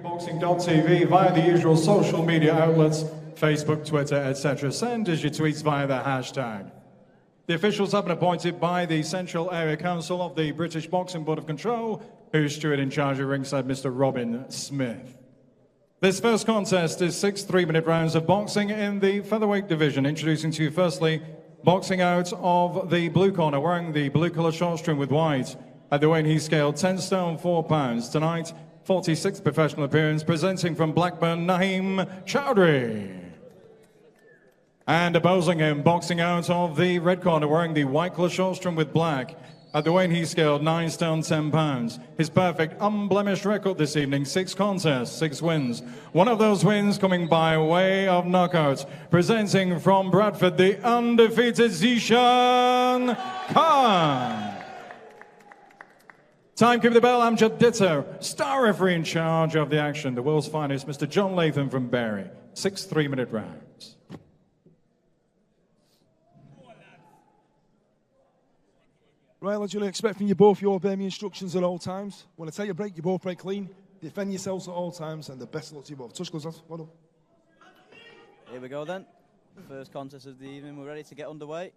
Boxing.tv via the usual social media outlets, Facebook, Twitter, etc. Send us your tweets via the hashtag. The officials have been appointed by the Central Area Council of the British Boxing Board of Control, whose steward in charge of ringside, Mr. Robin Smith. This first contest is 6 3-minute rounds of boxing in the featherweight division. Introducing to you firstly, boxing out of the blue corner, wearing the blue colour short string with white. At the weight he scaled 10 stone 4 pounds. Tonight, 46th professional appearance, presenting from Blackburn, Naheem Chaudhry. And opposing him, boxing out of the red corner, wearing the white colour short string with black. At the weight he scaled 9 stone 10 pounds. His perfect, unblemished record this evening, 6 contests, 6 wins. One of those wins coming by way of knockout. Presenting from Bradford, the undefeated Zeeshan Khan. Timekeeper the bell, Amjad Ditto. Star referee in charge of the action, the world's finest, Mr. John Latham from Bury. 6 3-minute rounds. Right, lads, you'll expect from you both, you obey me instructions at all times. When I tell you break, you both break clean. Defend yourselves at all times, and the best of luck to you both. Touch gloves, lads. Well done. Here we go then. First contest of the evening. We're ready to get underway.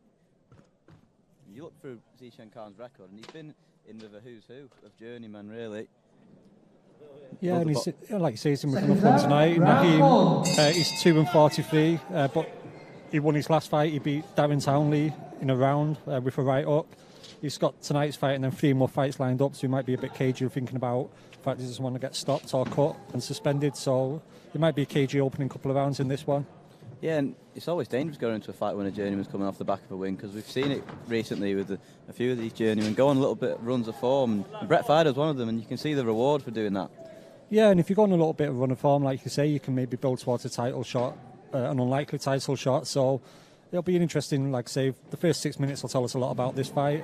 You look through Zeeshan Khan's record, and he's been in with a who's who of journeyman, really. Yeah, and he's, like you say, he's in with enough one tonight. Naheem, he's 2-43, but he won his last fight. He beat Darren Townley in a round with a right up. He's got tonight's fight and then 3 more fights lined up, so he might be a bit cagey thinking about the fact he doesn't want to get stopped or cut and suspended, so it might be a cagey opening couple of rounds in this one. Yeah, and it's always dangerous going into a fight when a journeyman's coming off the back of a win, because we've seen it recently with a few of these journeymen go on a little bit runs of form. And Brett Fider's one of them, and you can see the reward for doing that. Yeah, and if you go on a little bit of run of form, like you say, you can maybe build towards a title shot, an unlikely title shot, so it'll be an interesting, like I say, the first 6 minutes will tell us a lot about this fight.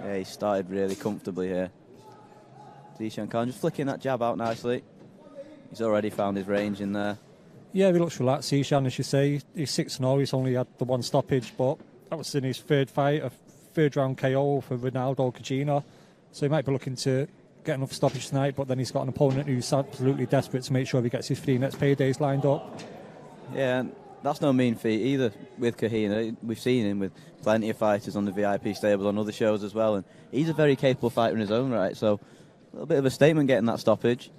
Yeah, he started really comfortably here. Zeeshan Khan just flicking that jab out nicely. He's already found his range in there. Yeah, he looks relaxed, Zeeshan, as you say. He's 6-0, he's only had the 1 stoppage, but that was in his 3rd fight, a 3rd round KO for Ronaldo Cagina. So he might be looking to get enough stoppage tonight, but then he's got an opponent who's absolutely desperate to make sure he gets his 3 next paydays lined up. Yeah, and that's no mean feat either with Kahina. We've seen him with plenty of fighters on the VIP stables on other shows as well, and he's a very capable fighter in his own right, so a little bit of a statement getting that stoppage.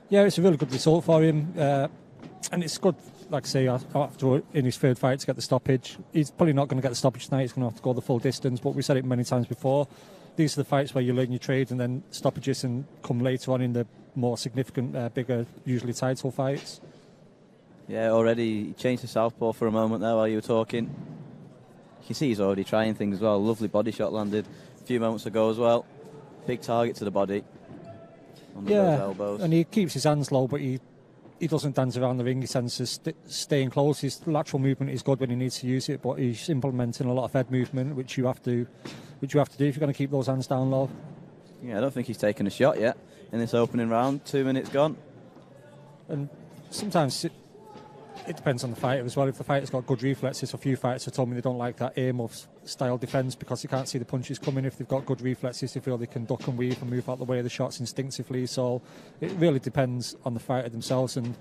Yeah, it's a really good result for him, and it's good, like I say, after in his 3rd fight to get the stoppage. He's probably not going to get the stoppage tonight, he's going to have to go the full distance, but we've said it many times before, these are the fights where you learn your trade and then stoppages and come later on in the more significant, bigger, usually title fights. Yeah, already he changed to southpaw for a moment there while you were talking. You can see he's already trying things as well. Lovely body shot landed a few moments ago as well. Big target to the body. On those elbows. And he keeps his hands low, but he doesn't dance around the ring. He tends to stay in close. His lateral movement is good when he needs to use it, but he's implementing a lot of head movement, which you have to do if you're going to keep those hands down low. Yeah, I don't think he's taken a shot yet in this opening round. 2 minutes gone. And sometimes it depends on the fighter as well. If the fighter's got good reflexes, a few fighters have told me they don't like that aim of style defence because they can't see the punches coming. If they've got good reflexes, they feel they can duck and weave and move out the way of the shots instinctively. So it really depends on the fighter themselves, and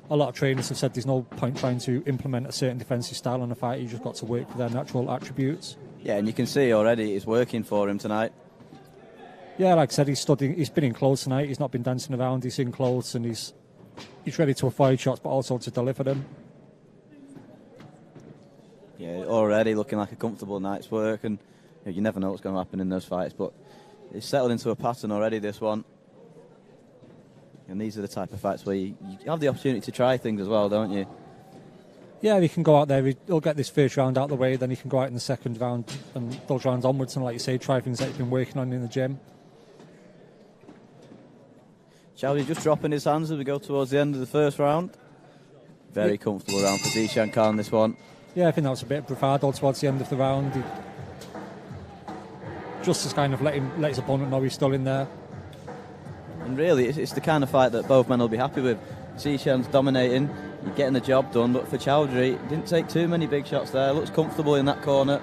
a lot of trainers have said there's no point trying to implement a certain defensive style on a fighter. You just got to work with their natural attributes. Yeah, and you can see already it's working for him tonight. Yeah, like I said, he's been in close tonight. He's not been dancing around. He's in close, and he's ready to avoid shots, but also to deliver them. Yeah, already looking like a comfortable night's work, and you never know what's going to happen in those fights, but it's settled into a pattern already, this one. And these are the type of fights where you have the opportunity to try things as well, don't you? Yeah, he can go out there, he'll get this 1st round out of the way, then he can go out in the 2nd round and those rounds onwards, and like you say, try things that he's been working on in the gym. Chaudhry just dropping his hands as we go towards the end of the 1st round. Very comfortable round for Zeeshan Khan, this one. Yeah, I think that was a bit of bravado towards the end of the round. He just to kind of let his opponent know he's still in there. And really, it's the kind of fight that both men will be happy with. Zeeshan's dominating, you're getting the job done, but for Chaudhry, didn't take too many big shots there. Looks comfortable in that corner.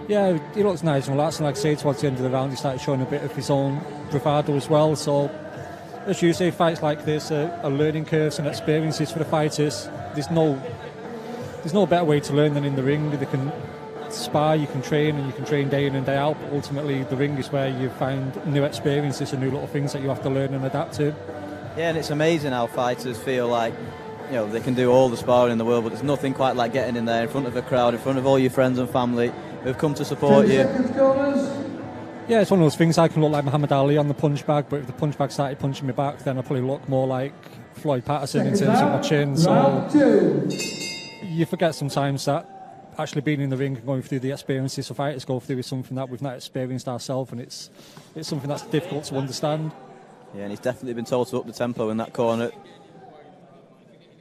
Yeah, he looks nice and relaxed, and like I say, towards the end of the round, he started showing a bit of his own bravado as well. So as you say, fights like this are learning curves and experiences for the fighters. There's no better way to learn than in the ring. They can spar, you can train, and you can train day in and day out. But ultimately, the ring is where you find new experiences and new little things that you have to learn and adapt to. Yeah, and it's amazing how fighters feel like, you know, they can do all the sparring in the world, but there's nothing quite like getting in there in front of a crowd, in front of all your friends and family who've come to support you. Yeah, it's one of those things. I can look like Muhammad Ali on the punch bag, but if the punch bag started punching me back, then I'd probably look more like Floyd Patterson in terms of my chin. So you forget sometimes that actually being in the ring and going through the experiences of fighters go through is something that we've not experienced ourselves, and it's something that's difficult to understand. Yeah, and he's definitely been told to up the tempo in that corner.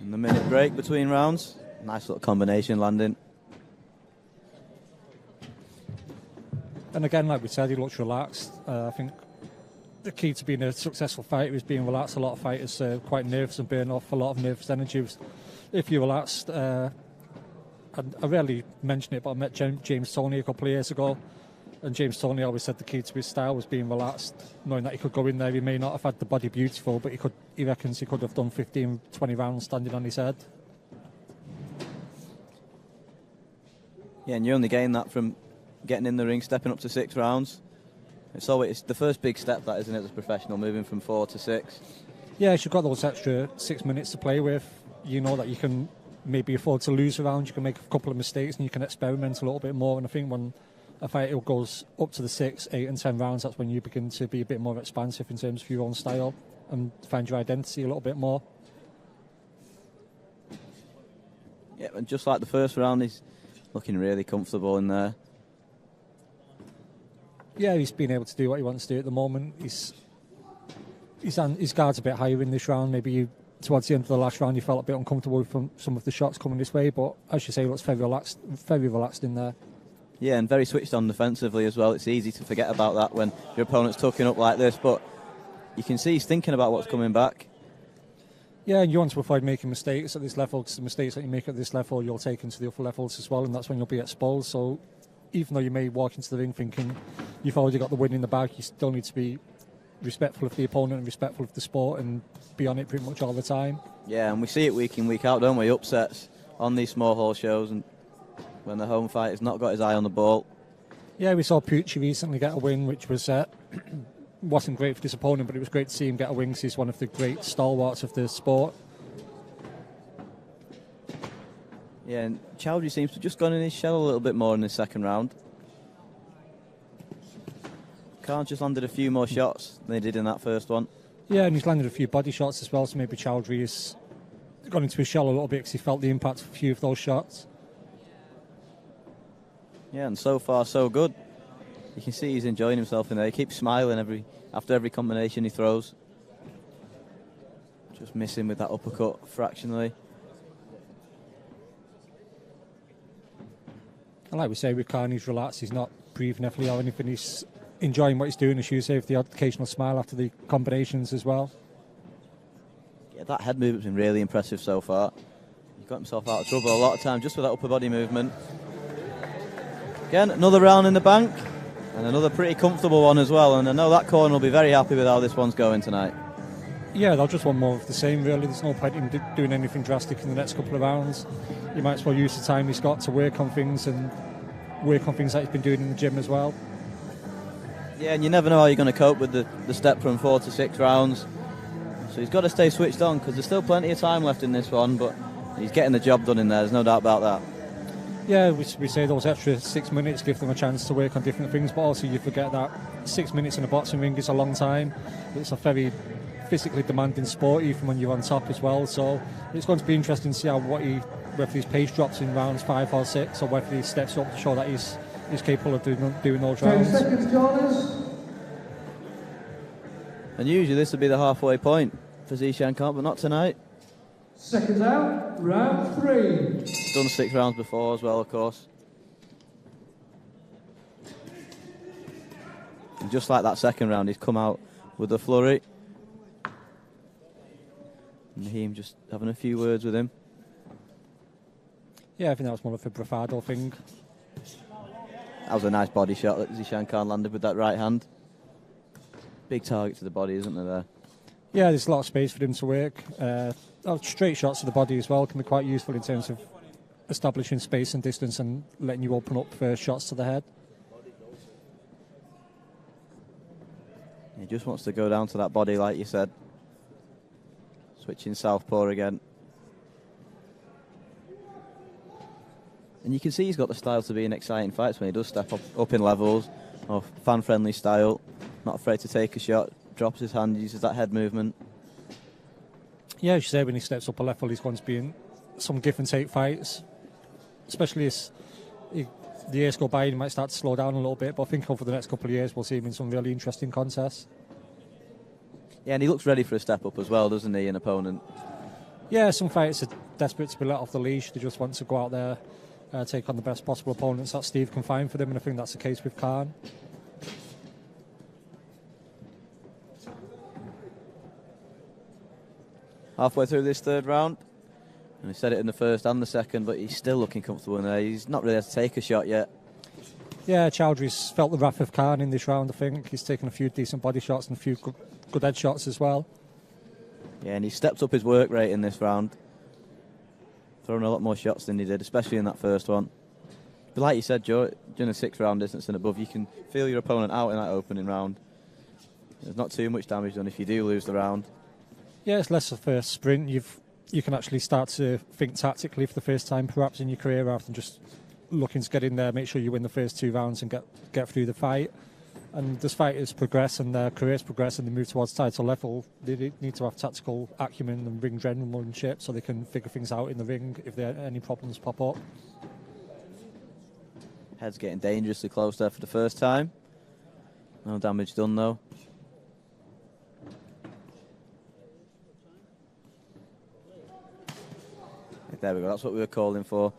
In the minute break between rounds, nice little combination landing. And again, like we said, he looks relaxed. I think the key to being a successful fighter is being relaxed. A lot of fighters are quite nervous and burn off a lot of nervous energy. If you're relaxed, I rarely mention it, but I met James Toney a couple of years ago, and James Toney always said the key to his style was being relaxed, knowing that he could go in there. He may not have had the body beautiful, but he reckons he could have done 15, 20 rounds standing on his head. Yeah, and you only gain that from getting in the ring, stepping up to 6 rounds. It's the first big step, that, isn't it, as a professional, moving from 4 to 6. Yeah, if you've got those extra 6 minutes to play with, you know that you can maybe afford to lose a round, you can make a couple of mistakes and you can experiment a little bit more. And I think when a fighter goes up to the 6, 8 and 10 rounds, that's when you begin to be a bit more expansive in terms of your own style and find your identity a little bit more. Yeah, and just like the first round, he's looking really comfortable in there. Yeah, he's been able to do what he wants to do at the moment. His guard's a bit higher in this round. Maybe towards the end of the last round, you felt a bit uncomfortable from some of the shots coming this way. But as you say, he looks very relaxed in there. Yeah, and very switched on defensively as well. It's easy to forget about that when your opponent's tucking up like this, but you can see he's thinking about what's coming back. Yeah, and you want to avoid making mistakes at this level, because the mistakes that you make at this level, you'll take into the upper levels as well, and that's when you'll be exposed. So even though you may walk into the ring thinking you've already got the win in the bag, you still need to be respectful of the opponent and respectful of the sport and be on it pretty much all the time. Yeah, and we see it week in, week out, don't we? Upsets on these small hall shows, and when the home fighter's not got his eye on the ball. Yeah, we saw Pucci recently get a win, which was wasn't great for his opponent, but it was great to see him get a win because he's one of the great stalwarts of the sport. Yeah, and Chaudhry seems to have just gone in his shell a little bit more in this second round. Khan just landed a few more shots than he did in that first one. Yeah, and he's landed a few body shots as well, so maybe Chaudhry has gone into his shell a little bit because he felt the impact of a few of those shots. Yeah, and so far so good. You can see he's enjoying himself in there. He keeps smiling after every combination he throws. Just missing with that uppercut fractionally. And like we say, with Khan, he's relaxed. He's not breathing heavily or anything. He's enjoying what he's doing, as you say, with the occasional smile after the combinations as well. Yeah, that head movement's been really impressive so far. He got himself out of trouble a lot of times just with that upper body movement. Again, another round in the bank, and another pretty comfortable one as well. And I know that corner will be very happy with how this one's going tonight. Yeah, they'll just want more of the same, really. There's no point in doing anything drastic in the next couple of rounds. You might as well use the time he's got to work on things and work on things that he's been doing in the gym as well. Yeah, and you never know how you're going to cope with the step from 4 to 6 rounds. So he's got to stay switched on because there's still plenty of time left in this one, but he's getting the job done in there, there's no doubt about that. Yeah, we say those extra 6 minutes give them a chance to work on different things, but also you forget that 6 minutes in a boxing ring is a long time. It's a very physically demanding sport, even when you're on top as well. So it's going to be interesting to see whether his pace drops in rounds 5 or 6, or whether he steps up to show that he's capable of doing those rounds. 10 seconds, Jonas. And usually this would be the halfway point for Zeeshan, but not tonight. Seconds out, round 3. He's done 6 rounds before as well, of course. And just like that second round, he's come out with a flurry. Naheem just having a few words with him. Yeah, I think that was more of a bravado thing. That was a nice body shot that Zeeshan landed with that right hand. Big target to the body, isn't there? Yeah, there's a lot of space for him to work. Straight shots to the body as well can be quite useful in terms of establishing space and distance and letting you open up for shots to the head. He just wants to go down to that body, like you said. Switching southpaw again. And you can see he's got the style to be in exciting fights when he does step up in levels, or fan-friendly style. Not afraid to take a shot, drops his hand, uses that head movement. Yeah, as you say, when he steps up a level, he's going to be in some give and take fights, especially as the years go by, he might start to slow down a little bit, but I think over the next couple of years we'll see him in some really interesting contests. Yeah, and he looks ready for a step up as well, doesn't he, an opponent? Yeah, some fighters are desperate to be let off the leash. They just want to go out there, take on the best possible opponents that Steve can find for them, and I think that's the case with Khan. Halfway through this third round, and he said it in the first and the second, but he's still looking comfortable in there. He's not really had to take a shot yet. Yeah, Chaudhry's felt the wrath of Khan in this round, I think. He's taken a few decent body shots and a few good head shots as well. Yeah, and he stepped up his work rate in this round. Throwing a lot more shots than he did, especially in that first one. But like you said, Joe, during a 6 round distance and above, you can feel your opponent out in that opening round. There's not too much damage done if you do lose the round. Yeah, it's less of a sprint. You can actually start to think tactically for the first time perhaps in your career, rather than just looking to get in there, make sure you win the first 2 rounds and get through the fight. And as fighters progress and their careers progress and they move towards title level, they need to have tactical acumen and ring generalship so they can figure things out in the ring if any problems pop up. Head's getting dangerously close there for the first time. No damage done though. There we go, that's what we were calling for.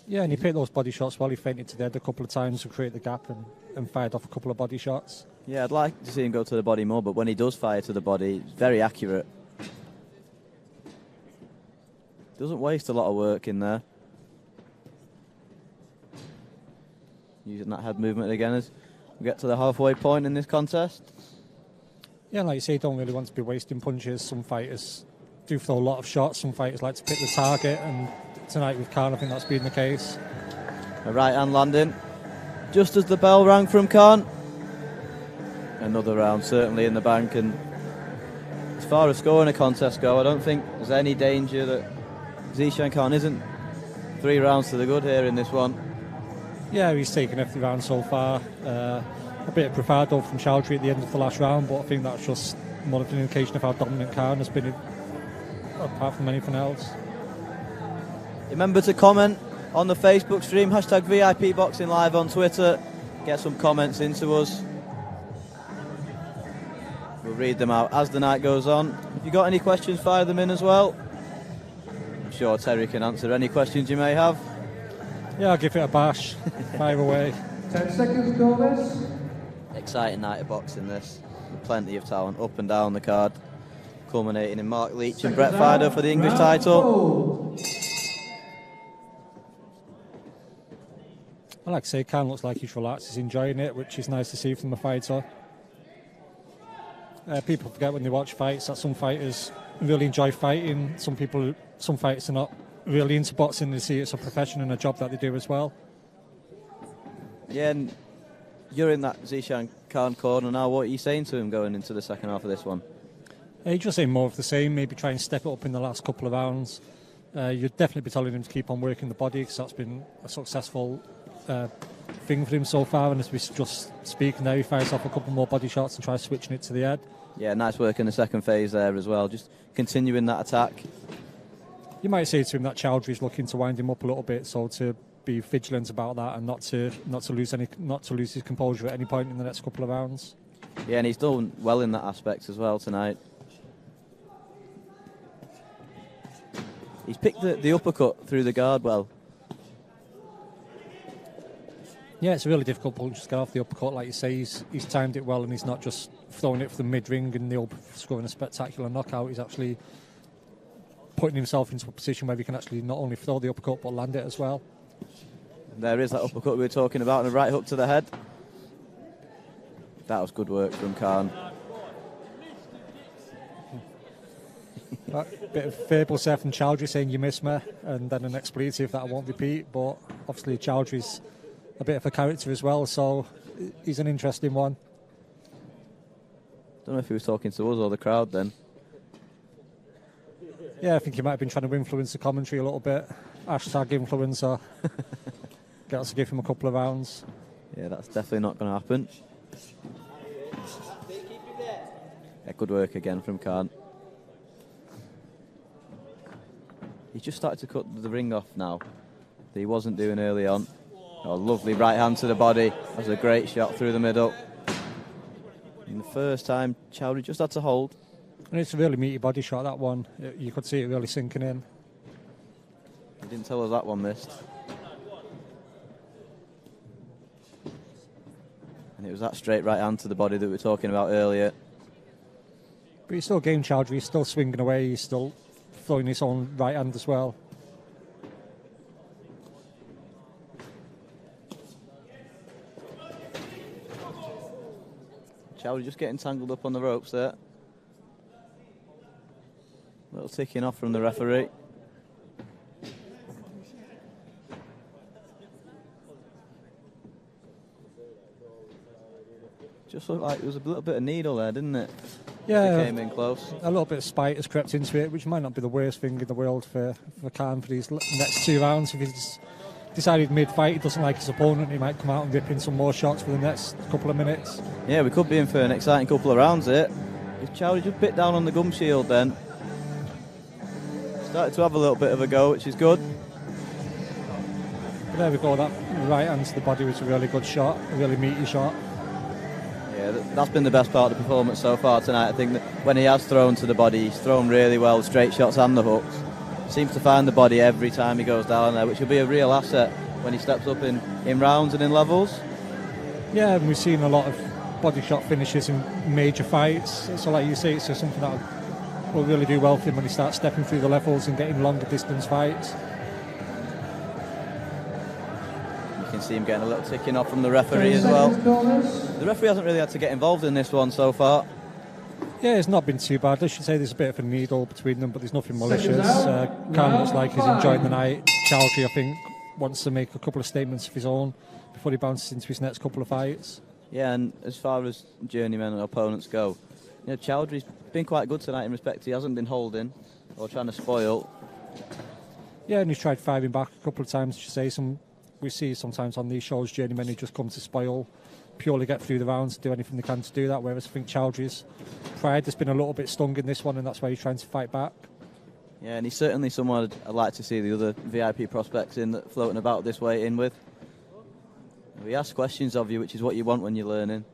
Yeah, and he picked those body shots well. He feinted to the head a couple of times to create the gap and fired off a couple of body shots. Yeah, I'd like to see him go to the body more, but when he does fire to the body, it's very accurate. Doesn't waste a lot of work in there. Using that head movement again as we get to the halfway point in this contest. Yeah, like you say, you don't really want to be wasting punches. Some fighters do throw a lot of shots. Some fighters like to pick the target, and tonight with Khan, I think that's been the case. A right hand landing, just as the bell rang from Khan. Another round certainly in the bank, and as far as scoring a contest go, I don't think there's any danger that Zeeshan Khan isn't 3 rounds to the good here in this one. Yeah, he's taken every round so far. A bit of bravado from Chaudhry at the end of the last round, but I think that's just more of an indication of how dominant Khan has been, apart from anything else. Remember to comment on the Facebook stream, hashtag VIP Boxing Live on Twitter. Get some comments into us. We'll read them out as the night goes on. If you've got any questions, fire them in as well. I'm sure Terry can answer any questions you may have. Yeah, I'll give it a bash. Fire away. 10 seconds, Gomez. Exciting night of boxing this. With plenty of talent up and down the card. Culminating in Mark Leach and Brett Fider for the English title. I like to say, Khan looks like he's relaxed, he's enjoying it, which is nice to see from the fighter. People forget when they watch fights that some fighters really enjoy fighting. Some fighters are not really into boxing. They see it's a profession and a job that they do as well. Yeah, and you're in that Zeeshan Khan corner now. What are you saying to him going into the second half of this one? He's just saying more of the same, maybe try and step it up in the last couple of rounds. You'd definitely be telling him to keep on working the body, because that's been a successful thing for him so far, and as we just speak now, he fires off a couple more body shots and tries switching it to the head. Yeah, nice work in the second phase there as well, just continuing that attack. You might say to him that Chaudhry's looking to wind him up a little bit, so to be vigilant about that and not to lose his composure at any point in the next couple of rounds. Yeah, and he's done well in that aspect as well tonight. He's picked the uppercut through the guard well. Yeah, it's a really difficult punch to get off the uppercut. Like you say, he's timed it well, and he's not just throwing it for the mid-ring and scoring a spectacular knockout. He's actually putting himself into a position where he can actually not only throw the uppercut but land it as well. And there is that uppercut we were talking about, and a right hook to the head. That was good work from Khan. A bit of verbal there from Chaudhry saying you miss me, and then an expletive that I won't repeat. But obviously Chaudhry's a bit of a character as well, so he's an interesting one. Don't know if he was talking to us or the crowd then. Yeah, I think he might have been trying to influence the commentary a little bit. Hashtag influencer. Get us to give him a couple of rounds. Yeah, that's definitely not going to happen. Yeah, good work again from Khan. He's just started to cut the ring off now that he wasn't doing early on. Oh, lovely right hand to the body. That was a great shot through the middle. And the first time, Chaudhry just had to hold. And it's a really meaty body shot, that one. You could see it really sinking in. He didn't tell us that one missed. And it was that straight right hand to the body that we were talking about earlier. But he's still game Chaudhry, he's still swinging away, he's still throwing his own right hand as well. Chaudhry just getting tangled up on the ropes there. Little ticking off from the referee. Just looked like there was a little bit of needle there, didn't it? Yeah, It came in close. a little bit of spite has crept into it, which might not be the worst thing in the world for Khan for these next 2 rounds. If he's decided mid-fight he doesn't like his opponent, he might come out and rip in some more shots for the next couple of minutes. Yeah, we could be in for an exciting couple of rounds here. If Chaudhry just bit down on the gum shield then. Started to have a little bit of a go, which is good. But there we go, that right hand to the body was a really good shot, a really meaty shot. Yeah, that's been the best part of the performance so far tonight. I think that when he has thrown to the body, he's thrown really well, straight shots and the hooks. Seems to find the body every time he goes down there, which will be a real asset when he steps up in rounds and in levels. Yeah, and we've seen a lot of body shot finishes in major fights. So like you say, it's just something that will really do well for him when he starts stepping through the levels and getting longer distance fights. You can see him getting a little ticking off from the referee as well. The referee hasn't really had to get involved in this one so far. Yeah, it's not been too bad. I should say there's a bit of a needle between them, but there's nothing malicious. Khan looks like he's enjoying the night. Chaudhry, I think, wants to make a couple of statements of his own before he bounces into his next couple of fights. Yeah, and as far as journeymen and opponents go, you know, Chaudhry's been quite good tonight in respect. He hasn't been holding or trying to spoil. Yeah, and he's tried firing back a couple of times. I should say we see sometimes on these shows journeymen who just come to spoil, purely get through the rounds, do anything they can to do that, whereas I think Chaudhry's pride has been a little bit stung in this one, and that's why he's trying to fight back. Yeah, and he's certainly someone I'd like to see the other VIP prospects floating about this way in with. We ask questions of you, which is what you want when you're learning.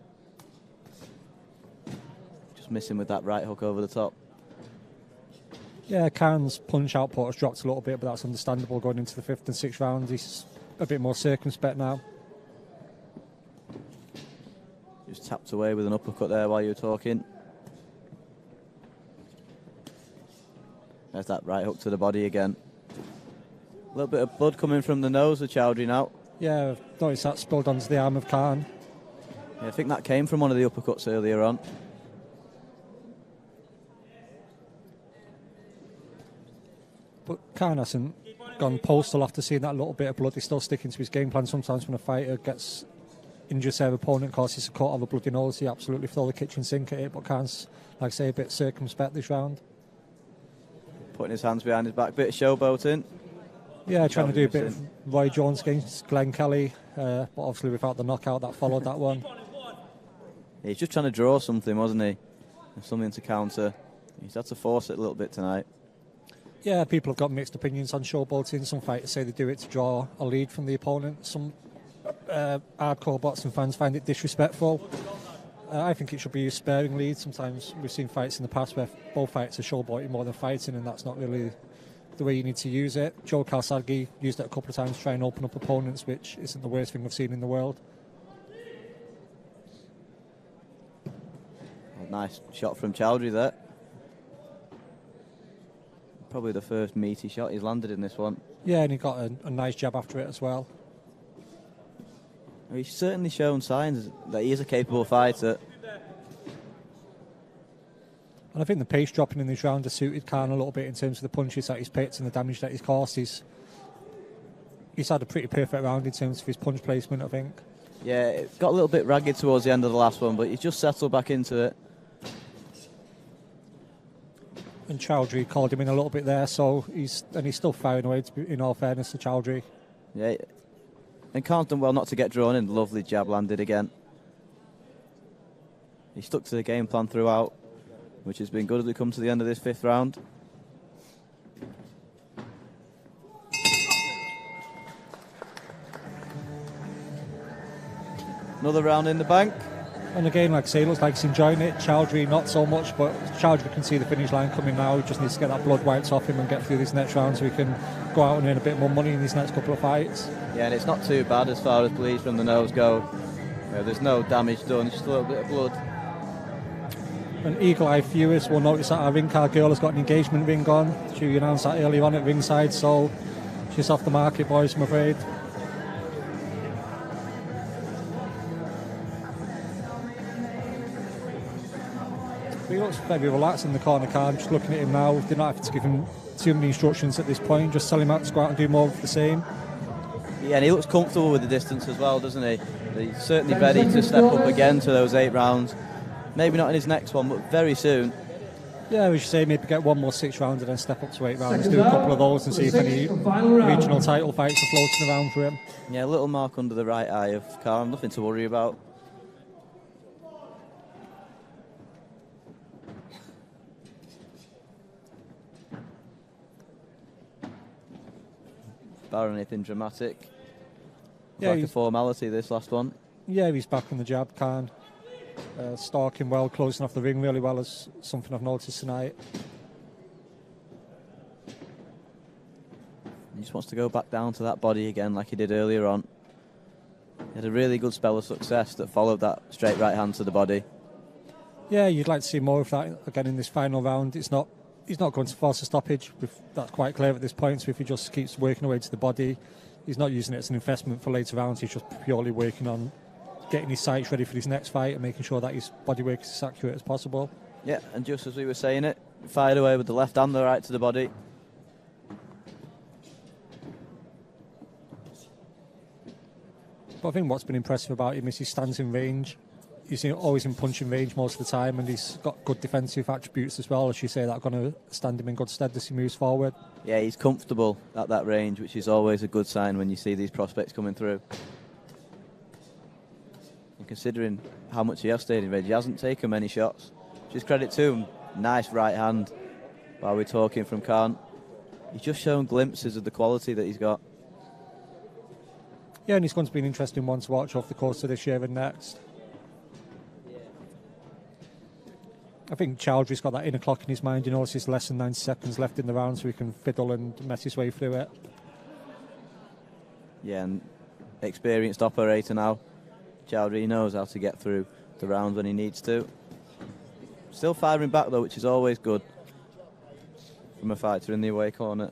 Just missing with that right hook over the top. Yeah, Khan's punch output has dropped a little bit, but that's understandable going into the 5th and 6th round. He's a bit more circumspect now. Just tapped away with an uppercut there while you were talking. There's that right hook to the body again. A little bit of blood coming from the nose of Chaudhry now. Yeah, I've noticed that spilled onto the arm of Khan. Yeah, I think that came from one of the uppercuts earlier on. But Khan hasn't gone postal after seeing that little bit of blood. He's still sticking to his game plan. Sometimes when a fighter gets injures their opponent, causes a cut of a bloody nose, he absolutely throw the kitchen sink at it. But Khan's, like I say, a bit circumspect this round. Putting his hands behind his back, bit of showboating. Yeah, trying to do a bit of Roy Jones against Glenn Kelly, but obviously without the knockout that followed that one. Yeah, he's just trying to draw something, wasn't he? Something to counter. He's had to force it a little bit tonight. Yeah, people have got mixed opinions on showboating. Some fighters say they do it to draw a lead from the opponent. Some hardcore boxing fans find it disrespectful. I think it should be used sparingly. Sometimes we've seen fights in the past where both fights are showboating more than fighting, and that's not really the way you need to use it. Joe Calzaghe used it a couple of times to try and open up opponents, which isn't the worst thing we've seen in the world. Nice shot from Chaudhry there. Probably the first meaty shot he's landed in this one. Yeah, and he got a nice jab after it as well. He's certainly shown signs that he is a capable fighter. And I think the pace dropping in this round has suited Khan a little bit in terms of the punches that he's picked and the damage that he's caused. He's had a pretty perfect round in terms of his punch placement, I think. Yeah, it got a little bit ragged towards the end of the last one, but he's just settled back into it. And Chaudhry called him in a little bit there, so he's still firing away, in all fairness to Chaudhry. Yeah, and Khan's done well not to get drawn in. Lovely jab landed again. He stuck to the game plan throughout, which has been good as we come to the end of this 5th round. Another round in the bank. And again, like I say, it looks like he's enjoying it. Chaudhry not so much, but Chaudhry can see the finish line coming now. He just needs to get that blood wiped off him and get through this next round so he can go out and earn a bit more money in these next couple of fights. Yeah, and it's not too bad as far as bleeds from the nose go. There's no damage done, just a little bit of blood. And eagle-eyed viewers will notice that our ring card girl has got an engagement ring on. She announced that earlier on at ringside, so she's off the market, boys, I'm afraid. He looks very relaxed in the corner, Khan. Just looking at him now, did not have to give him too many instructions at this point. Just tell him out to go out and do more of the same. Yeah, and he looks comfortable with the distance as well, doesn't he? He's certainly ready to step up again to those 8 rounds. Maybe not in his next one, but very soon. Yeah, we should say maybe get one more 6 rounds and then step up to 8 rounds. Do a couple of those and see if any regional title fights are floating around for him. Yeah, a little mark under the right eye of Khan. Nothing to worry about. Bar anything dramatic. Yeah, like a formality, this last one. Yeah, he's back on the jab, Khan. Stalking well, closing off the ring really well is something I've noticed tonight. He just wants to go back down to that body again like he did earlier on. He had a really good spell of success that followed that straight right hand to the body. Yeah, you'd like to see more of that again in this final round. He's not going to force a stoppage. That's quite clear at this point. So if he just keeps working away to the body, he's not using it as an investment for later rounds. He's just purely working on getting his sights ready for his next fight and making sure that his body work is as accurate as possible. Yeah, and just as we were saying it, fired away with the left and the right to the body. But I think what's been impressive about him is he stands in range. He's always in punching range most of the time, and he's got good defensive attributes as well, as you say, that are going to stand him in good stead as he moves forward. Yeah, he's comfortable at that range, which is always a good sign when you see these prospects coming through. And considering how much he has stayed in range, he hasn't taken many shots. Just credit to him. Nice right hand while we're talking from Khan. He's just shown glimpses of the quality that he's got. Yeah, and he's going to be an interesting one to watch off the course of this year and next. I think Chaudhry's got that inner clock in his mind. He knows there's less than 90 seconds left in the round, so he can fiddle and mess his way through it. Yeah, and experienced operator now. Chaudhry knows how to get through the rounds when he needs to. Still firing back though, which is always good from a fighter in the away corner.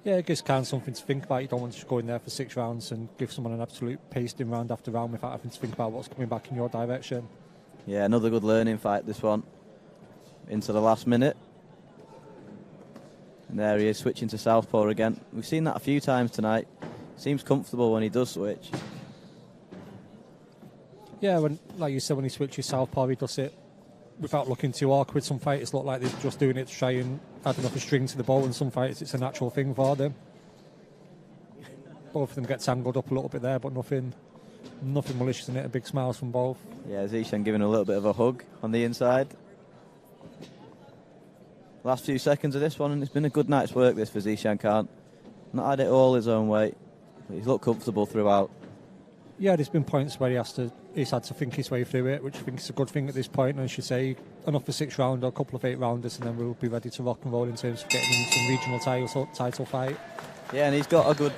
Yeah, it gives Khan something to think about. You don't want to just go in there for 6 rounds and give someone an absolute pasting round after round without having to think about what's coming back in your direction. Yeah, another good learning fight, this one. Into the last minute. And there he is, switching to southpaw again. We've seen that a few times tonight. Seems comfortable when he does switch. Yeah, like you said, when he switches southpaw, he does it without looking too awkward. Some fighters look like they're just doing it to try and add enough a string to the bow, and some fighters it's a natural thing for them. Both of them get tangled up a little bit there, but nothing malicious in it. A big smiles from both. Yeah, Zeeshan giving a little bit of a hug on the inside. Last few seconds of this one, and it's been a good night's work this for Zeeshan Khan. Not had it all his own way, but he's looked comfortable throughout. Yeah, there's been points where he's had to think his way through it, which I think is a good thing at this point. And I should say, enough for 6 round or a couple of 8 rounders, and then we'll be ready to rock and roll in terms of getting into some regional title fight. Yeah, and he's got a good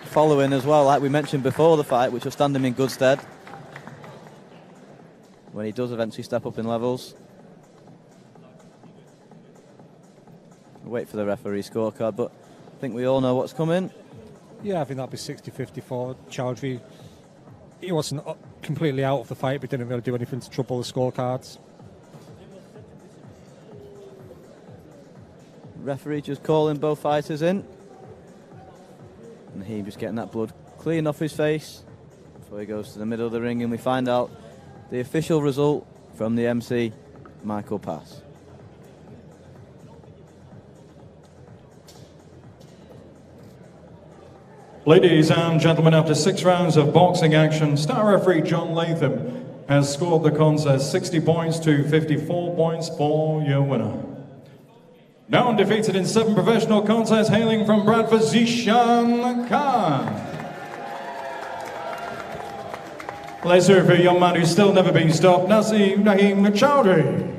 following as well, like we mentioned before the fight, which will stand him in good stead when he does eventually step up in levels. We'll wait for the referee scorecard, but I think we all know what's coming. Yeah, I think that'll be 60-54. Chaudhry, he wasn't completely out of the fight, but didn't really do anything to trouble the scorecards. Referee just calling both fighters in. Naheem just getting that blood clean off his face before he goes to the middle of the ring, and we find out the official result from the MC, Michael Pass. Ladies and gentlemen, after 6 rounds of boxing action, star referee John Latham has scored the contest 60 points to 54 points for your winner. Now undefeated in 7 professional contests, hailing from Bradford, Zeeshan Khan. Let's hear for a young man who's still never been stopped, Naheem Chaudhry.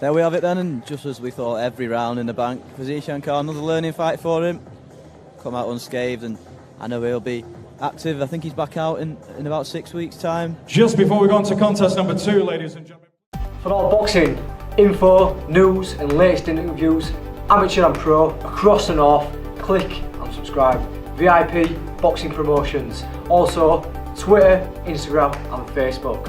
There we have it then, and just as we thought, every round in the bank for Zeeshan Khan. Another learning fight for him. Come out unscathed, and I know he'll be active. I think he's back out in about 6 weeks' time. Just before we go on to contest number 2, ladies and gentlemen. For all boxing info, news and latest interviews, amateur and pro, across the north, click and subscribe. VIP Boxing Promotions. Also, Twitter, Instagram and Facebook.